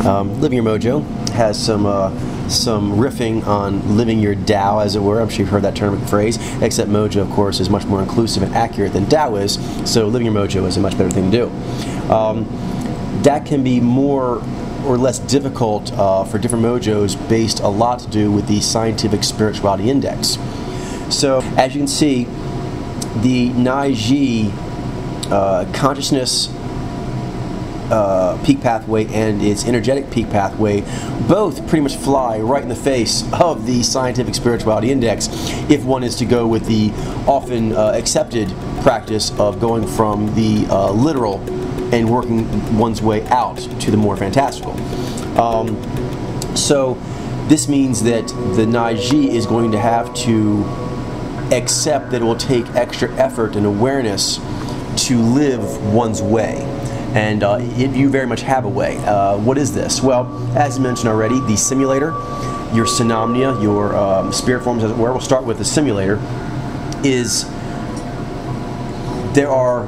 Living Your Mojo has some riffing on living your Tao, as it were. I'm sure you've heard that term and phrase, except Mojo, of course, is much more inclusive and accurate than Tao is, so Living Your Mojo is a much better thing to do. That can be more or less difficult for different mojos, based a lot to do with the Scientific Spirituality Index. So, as you can see, the Nai-Ji consciousness peak pathway and its energetic peak pathway both pretty much fly right in the face of the Scientific Spirituality Index, if one is to go with the often accepted practice of going from the literal and working one's way out to the more fantastical. So this means that the Nai-Ji is going to have to accept that it will take extra effort and awareness to live one's way. And you very much have a way. What is this? Well, as mentioned already, the simulator, your Phenomena, your spirit forms, as it were. We'll start with the simulator. There are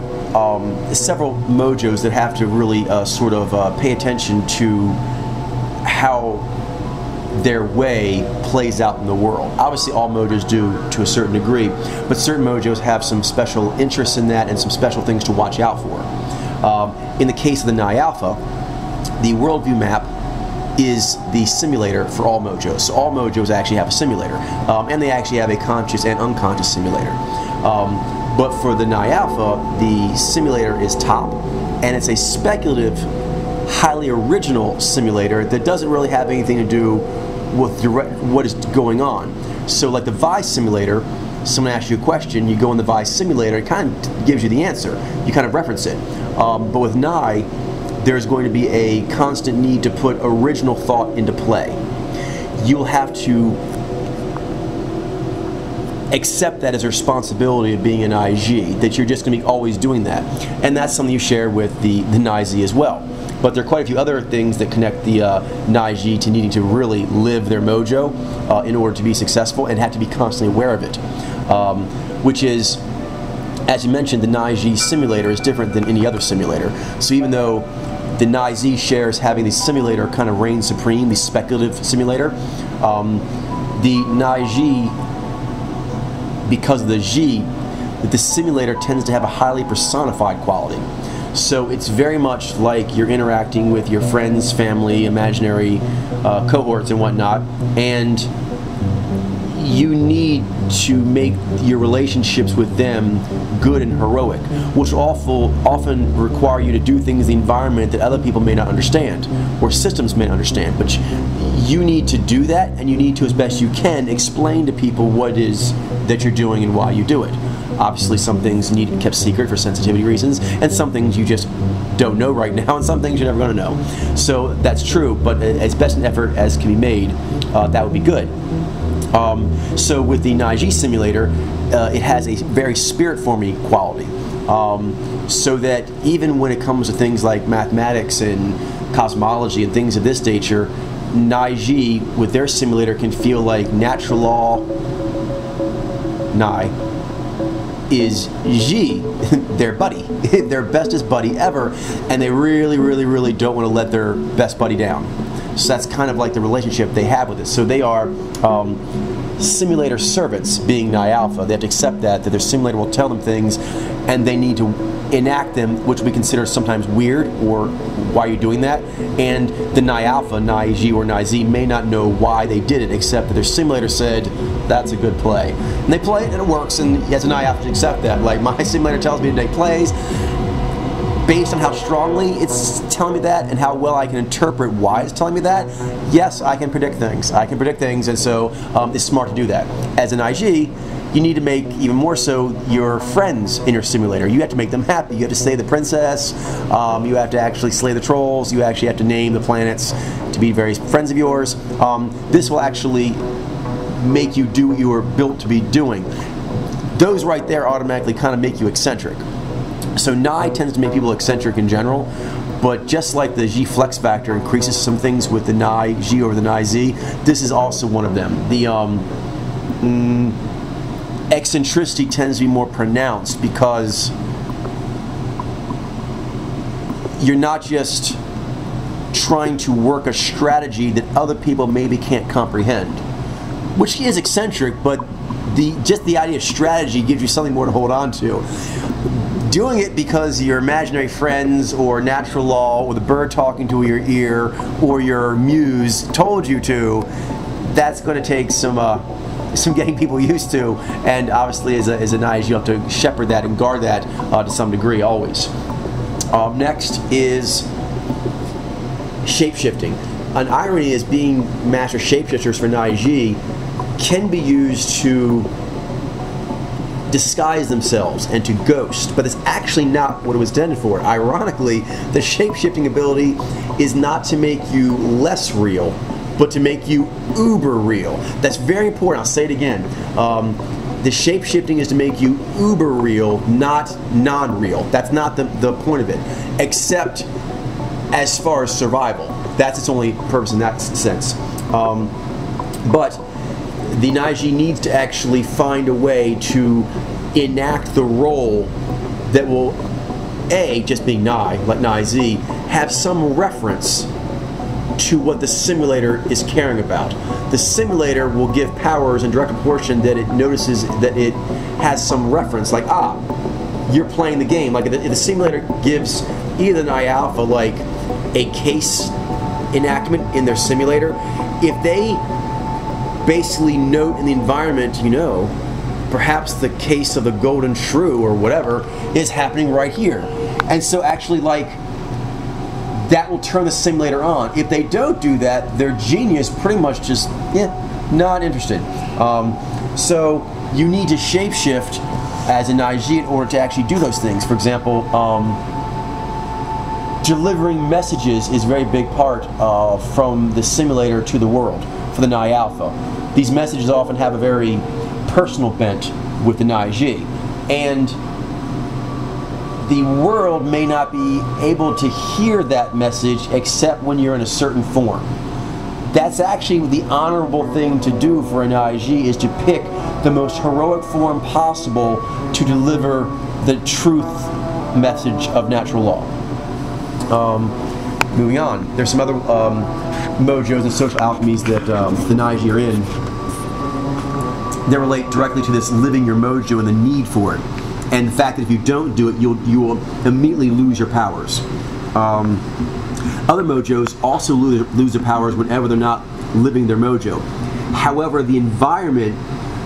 several mojos that have to really sort of pay attention to how their way plays out in the world. Obviously all mojos do to a certain degree, but certain mojos have some special interests in that and some special things to watch out for. In the case of the Nai Alpha, the worldview map is the simulator for all mojos. So all mojos actually have a simulator, and they actually have a conscious and unconscious simulator. But for the Nai Alpha, the simulator is top, and it's a speculative, highly original simulator that doesn't really have anything to do with what is going on. So like the Vice simulator, someone asks you a question, you go in the Vice simulator, it kind of gives you the answer. You kind of reference it. But with Nai, there's going to be a constant need to put original thought into play. You'll have to accept that as a responsibility of being an Nai-Ji, that you're just going to be always doing that. And that's something you share with the Nai-Zi as well. But there are quite a few other things that connect the Nai-Ji to needing to really live their mojo in order to be successful, and have to be constantly aware of it. Which is, as you mentioned, the Nai-Ji simulator is different than any other simulator. So even though the Nai-Zi shares having the simulator kind of reign supreme, the speculative simulator, the Nai-Ji, because of the Ji, the simulator tends to have a highly personified quality. So it's very much like you're interacting with your friends, family, imaginary cohorts and whatnot, and you need to make your relationships with them good and heroic, which often require you to do things in the environment that other people may not understand, or systems may not understand. But you need to do that, and you need to, as best you can, explain to people what it is that you're doing and why you do it. Obviously some things need to be kept secret for sensitivity reasons, and some things you just don't know right now, and some things you're never going to know. So that's true, but as best an effort as can be made, that would be good. So with the Nai-Ji simulator, it has a very spirit-forming quality, so that even when it comes to things like mathematics and cosmology and things of this nature, Nai-Ji with their simulator can feel like natural law Nai is Ji, their buddy, their bestest buddy ever, and they really, really, really don't want to let their best buddy down. So that's kind of like the relationship they have with it. So they are simulator servants, being Nai Alpha. They have to accept that their simulator will tell them things, and they need to enact them, which we consider sometimes weird, or why are you doing that? And the Nai Alpha, Nai-Ji or Nai-Zi, may not know why they did it, except that their simulator said, that's a good play. And they play it, and it works, and as a Nai Alpha to accept that. Like, my simulator tells me to make plays, based on how strongly it's telling me that and how well I can interpret why it's telling me that, yes, I can predict things. I can predict things, and so it's smart to do that. As an Nai-Ji, you need to make, even more so, your friends in your simulator. You have to make them happy. You have to slay the princess. You have to actually slay the trolls. You actually have to name the planets to be various friends of yours. This will actually make you do what you were built to be doing. Those right there automatically kind of make you eccentric. So Nai tends to make people eccentric in general, but just like the Ji flex factor increases some things with the Nai-Ji over the Nai-Zi, this is also one of them. The eccentricity tends to be more pronounced because you're not just trying to work a strategy that other people maybe can't comprehend, which is eccentric, but just the idea of strategy gives you something more to hold on to. Doing it because your imaginary friends or natural law or the bird talking to your ear or your muse told you to, that's going to take some getting people used to, and obviously as an ISG you have to shepherd that and guard that to some degree always. Next is shapeshifting. An irony is being master shapeshifters for an IG can be used to disguise themselves and to ghost, but it's actually not what it was intended for. Ironically, the shapeshifting ability is not to make you less real, but to make you uber real. That's very important. I'll say it again. The shapeshifting is to make you uber real, not non-real. That's not the point of it, except as far as survival. That's its only purpose in that sense. But the Naiji needs to actually find a way to enact the role that will, A, just being Nai, like Nai-Z, have some reference to what the simulator is caring about. The simulator will give powers in direct proportion that it notices that it has some reference, like, you're playing the game. Like if the simulator gives either Nai Alpha like a case enactment in their simulator, if they basically note in the environment, perhaps the case of the golden shrew or whatever is happening right here. And so actually that will turn the simulator on. If they don't do that, their genius pretty much just, not interested. So you need to shapeshift as an IG in order to actually do those things. For example, delivering messages is a very big part from the simulator to the world for the Nai Alpha. These messages often have a very personal bent with the Nai-G, and the world may not be able to hear that message except when you're in a certain form. That's actually the honorable thing to do for an IG, is to pick the most heroic form possible to deliver the truth message of natural law. Moving on, there's some other mojos and social alchemies that the Naiji are in that relate directly to this living your mojo and the need for it, and the fact that if you don't do it, you will immediately lose your powers. Other mojos also lose their powers whenever they're not living their mojo. However, the environment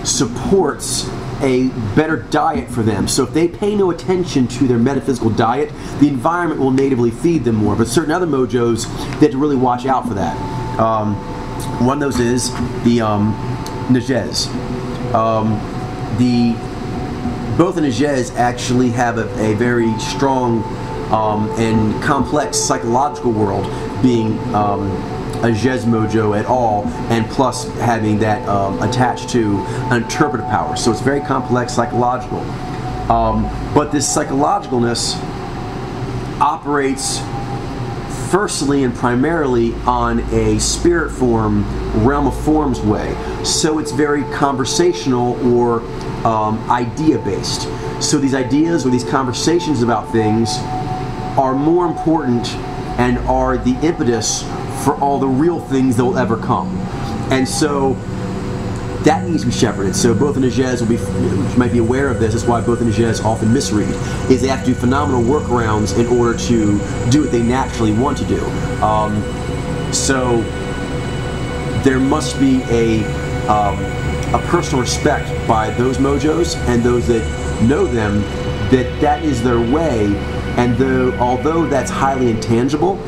supports a better diet for them. So if they pay no attention to their metaphysical diet, the environment will natively feed them more. But certain other mojos, they have to really watch out for that. One of those is the Nages. Both the Nages actually have a very strong and complex psychological world, being a Jez mojo at all, and plus having that attached to an interpretive power. So it's very complex psychological. But this psychologicalness operates firstly and primarily on a spirit form, realm of forms way. So it's very conversational or idea based. So these ideas or these conversations about things are more important and are the impetus for all the real things that will ever come. And so that needs to be shepherded. So both the Nages will be, you might be aware of this, that's why both the Nages often misread, is they have to do phenomenal workarounds in order to do what they naturally want to do. So there must be a personal respect by those mojos and those that know them, that is their way, and although that's highly intangible,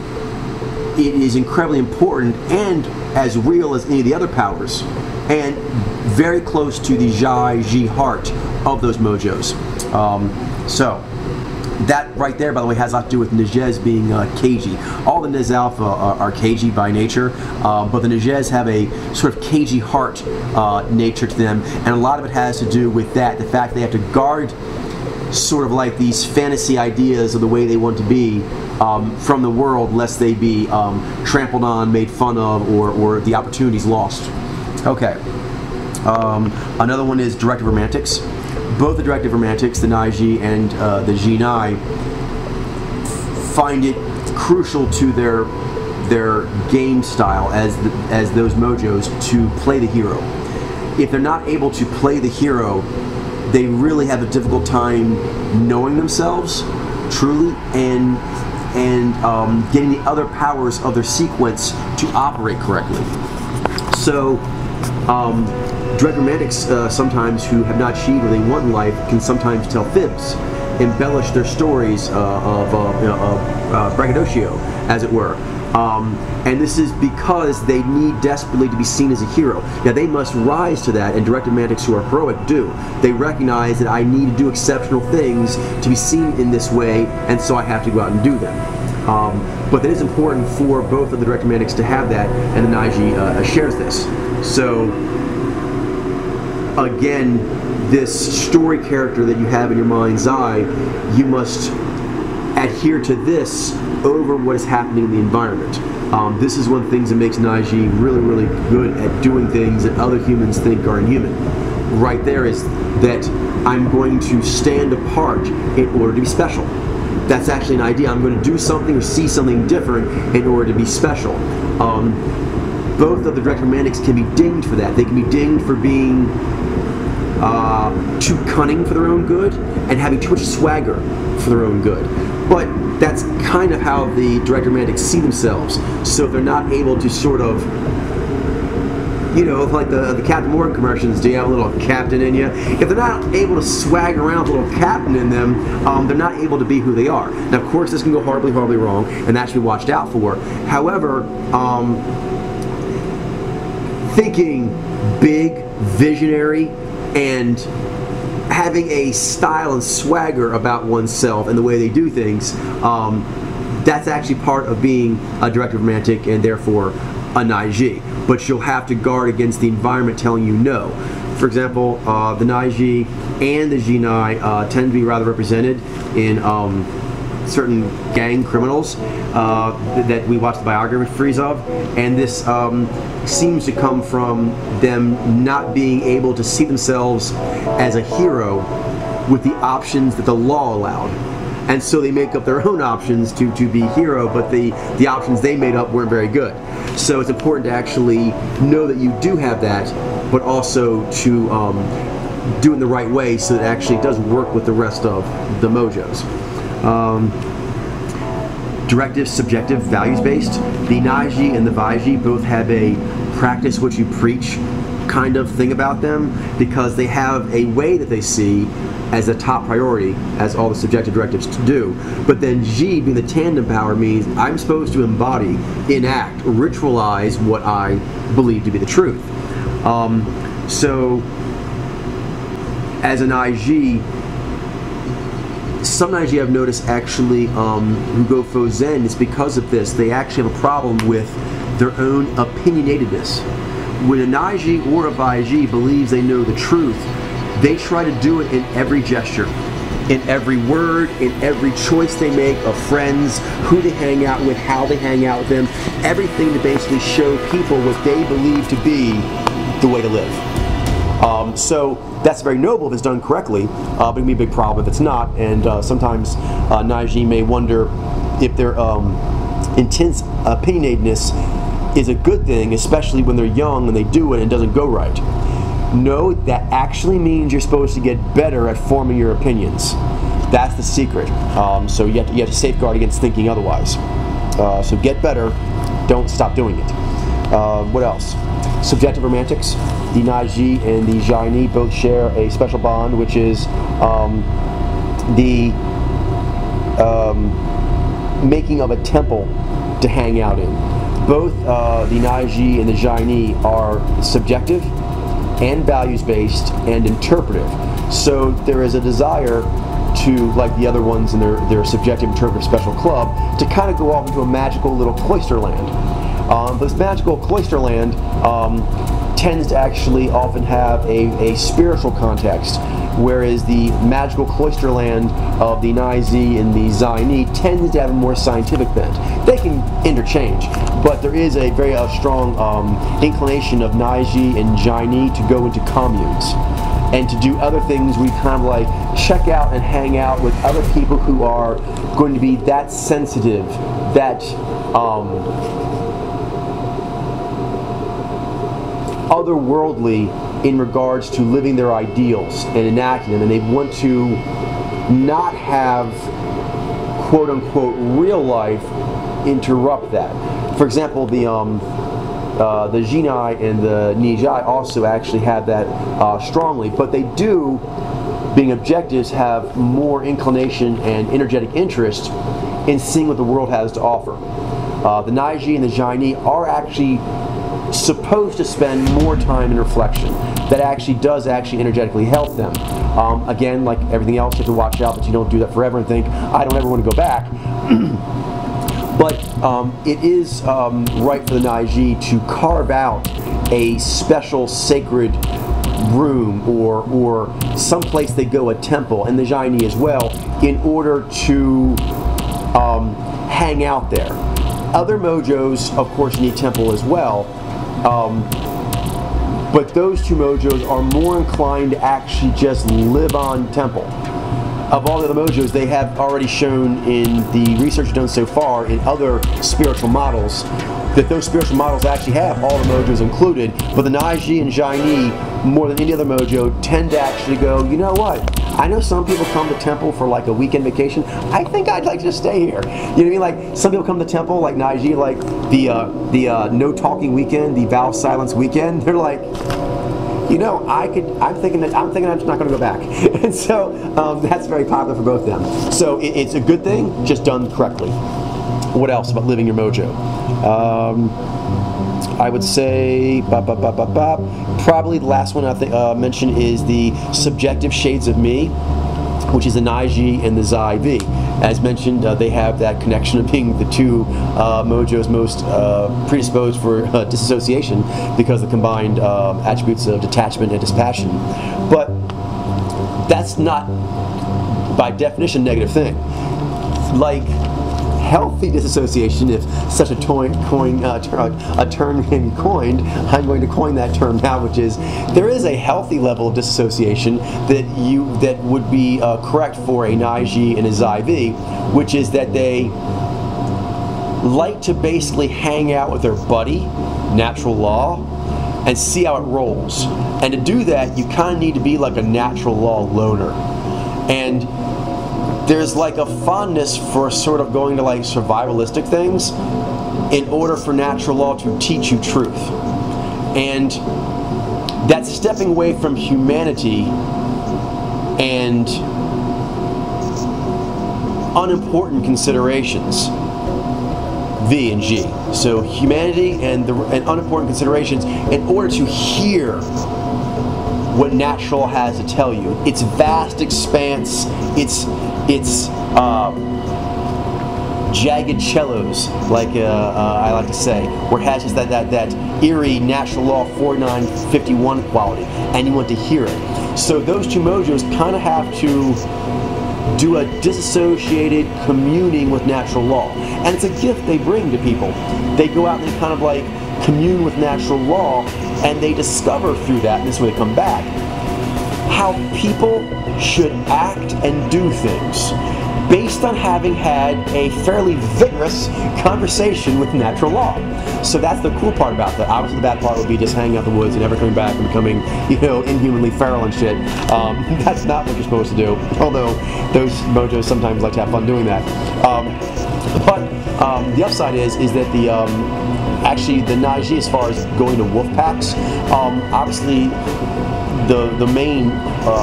it is incredibly important and as real as any of the other powers, and very close to the Jai-Ji heart of those mojos. So that right there, by the way, has a lot to do with Nages being Keiji. All the Nez Alpha are Keiji by nature, but the Nages have a sort of Keiji heart nature to them, and a lot of it has to do with that, the fact they have to guard sort of like these fantasy ideas of the way they want to be from the world, lest they be trampled on, made fun of, or the opportunities lost. Okay. Another one is directive romantics. Both the directive romantics, the Naiji and the Jinai, find it crucial to their their game style as those mojos to play the hero. If they're not able to play the hero, they really have a difficult time knowing themselves truly and getting the other powers of their sequence to operate correctly. So direct romantics sometimes who have not achieved what they want in life can sometimes tell fibs, embellish their stories of braggadocio, as it were. And this is because they need desperately to be seen as a hero. Now they must rise to that, and direct romantics who are heroic do. They recognize that I need to do exceptional things to be seen in this way, and so I have to go out and do them. But it is important for both of the direct romantics to have that, and the Naiji shares this. So again, this story character that you have in your mind's eye, you must adhere to this over what is happening in the environment. This is one of the things that makes Naiji really, really good at doing things that other humans think are inhuman. Right there is that I'm going to stand apart in order to be special. That's actually an idea. I'm going to do something or see something different in order to be special. Both of the direct romantics can be dinged for that. They can be dinged for being too cunning for their own good and having too much swagger for their own good. But that's kind of how the direct romantics see themselves. So if they're not able to sort of, you know, like the Captain Morgan commercials, do you have a little captain in you? If they're not able to swag around with a little captain in them, they're not able to be who they are. Now, of course, this can go horribly, horribly wrong, and that should be watched out for. However, thinking big, visionary, and having a style and swagger about oneself and the way they do things, that's actually part of being a direct romantic and therefore a Naiji. But you'll have to guard against the environment telling you no. For example, the Naiji and the Jinai tend to be rather represented in certain gang criminals that we watch the biographies of, and this seems to come from them not being able to see themselves as a hero with the options that the law allowed. And so they make up their own options to be hero, but the options they made up weren't very good. So it's important to actually know that you do have that, but also to do it in the right way so that it actually does work with the rest of the mojos. Directive, subjective, values-based. The Naiji and the Vaiji both have a practice what you preach kind of thing about them, because they have a way that they see as a top priority, as all the subjective directives do. But then Ji, being the tandem power, means I'm supposed to embody, enact, ritualize what I believe to be the truth. So, as an Naiji, some Naiji I've noticed actually who go faux zen, it's because of this. They actually have a problem with their own opinionatedness. When a Naiji or a Vaiji believes they know the truth, they try to do it in every gesture, in every word, in every choice they make of friends, who they hang out with, how they hang out with them, everything to basically show people what they believe to be the way to live. So that's very noble if it's done correctly, but it can be a big problem if it's not, and sometimes Naiji may wonder if their intense opinionatedness is a good thing, especially when they're young and they do it and it doesn't go right. No, that actually means you're supposed to get better at forming your opinions. That's the secret. So you have to safeguard against thinking otherwise. So get better, don't stop doing it. What else? Subjective romantics. The Naiji and the Jaini both share a special bond, which is the making of a temple to hang out in. Both the Naiji and the Jaini are subjective and values-based and interpretive. So there is a desire to, like the other ones in their subjective interpretive special club, to kind of go off into a magical little cloister land. This magical cloister land tends to actually often have a spiritual context, whereas the magical cloister land of the Naiji and the Zaini tends to have a more scientific bent. They can interchange, but there is a very strong inclination of Naiji and Jaini to go into communes. and to do other things. We kind of like check out and hang out with other people who are going to be that sensitive, that otherworldly in regards to living their ideals and enacting them, and they want to not have quote-unquote real life interrupt that. For example, the Jinai and the Nijai also actually have that strongly, but they do, being objectives, have more inclination and energetic interest in seeing what the world has to offer. The Naiji and the Jaini are actually supposed to spend more time in reflection. That actually does energetically help them. Again, like everything else, you have to watch out that you don't do that forever and think, I don't ever want to go back. But it is right for the Naiji to carve out a special sacred room or someplace they go, a temple, and the Jaini as well, in order to hang out there. Other mojos, of course, need temple as well. But those two mojos are more inclined to actually just live on temple. Of all the other mojos, they have already shown in the research done so far in other spiritual models that those spiritual models actually have all the mojos included, but the Naiji and Jaini, more than any other mojo, tend to actually go, you know what? I know some people come to temple for like a weekend vacation. I think I'd like to just stay here. You know what I mean? Like some people come to temple, like Naiji, like the no talking weekend, the vow of silence weekend. They're like, you know, I'm thinking I'm just not going to go back. And so that's very popular for both of them. So it's a good thing, just done correctly. What else about living your mojo? I would say probably the last one I think mention is the subjective shades of me, which is the Naiji and the Zai V. As mentioned, they have that connection of being the two mojos most predisposed for disassociation because of the combined attributes of detachment and dispassion. But that's not, by definition, a negative thing. Like healthy disassociation, if such a term can be coined, I'm going to coin that term now, which is there is a healthy level of disassociation that would be correct for a Naiji and a Zai V, which is that they like to basically hang out with their buddy, natural law, and see how it rolls. And to do that, you kind of need to be like a natural law loner. And there's like a fondness for sort of going to like survivalistic things in order for natural law to teach you truth. And that's stepping away from humanity and unimportant considerations, V and G. So humanity and unimportant considerations in order to hear what natural has to tell you. It's vast expanse, it's jagged cellos, like I like to say, where it has just that eerie natural law 4951 quality, and you want to hear it. So those two mojos kind of have to do a disassociated communing with natural law, and it's a gift they bring to people. They go out and they kind of like commune with natural law, and they discover through that, and this is where they come back, how people should act and do things based on having had a fairly vigorous conversation with natural law. So that's the cool part about that. Obviously the bad part would be just hanging out in the woods and never coming back and becoming, you know, inhumanly feral and shit. That's not what you're supposed to do, although those mojos sometimes like to have fun doing that. But the upside is that the actually the Naiji, as far as going to wolf packs, obviously the main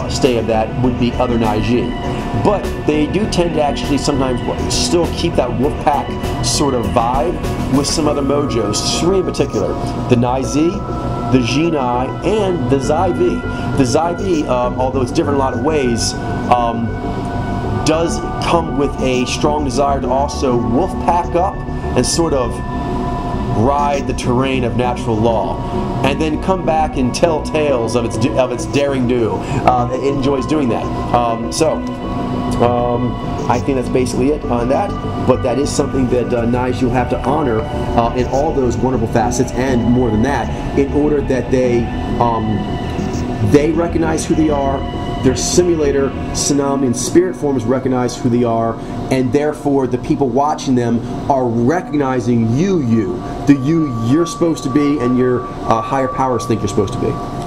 stay of that would be other Naiji. But they do tend to actually sometimes still keep that wolf pack sort of vibe with some other mojos, three in particular: the Naizi, the Jinai, and the Zai V. The Zai V, although it's different in a lot of ways, does come with a strong desire to also wolf pack up and sort of ride the terrain of natural law, and then come back and tell tales of its daring do. It enjoys doing that. I think that's basically it on that, but that is something that Naiji will have to honor in all those wonderful facets, and more than that, in order that they They recognize who they are. Their simulator, Tsunami, and spirit forms recognize who they are, and therefore the people watching them are recognizing you, the you you're supposed to be, and your higher powers think you're supposed to be.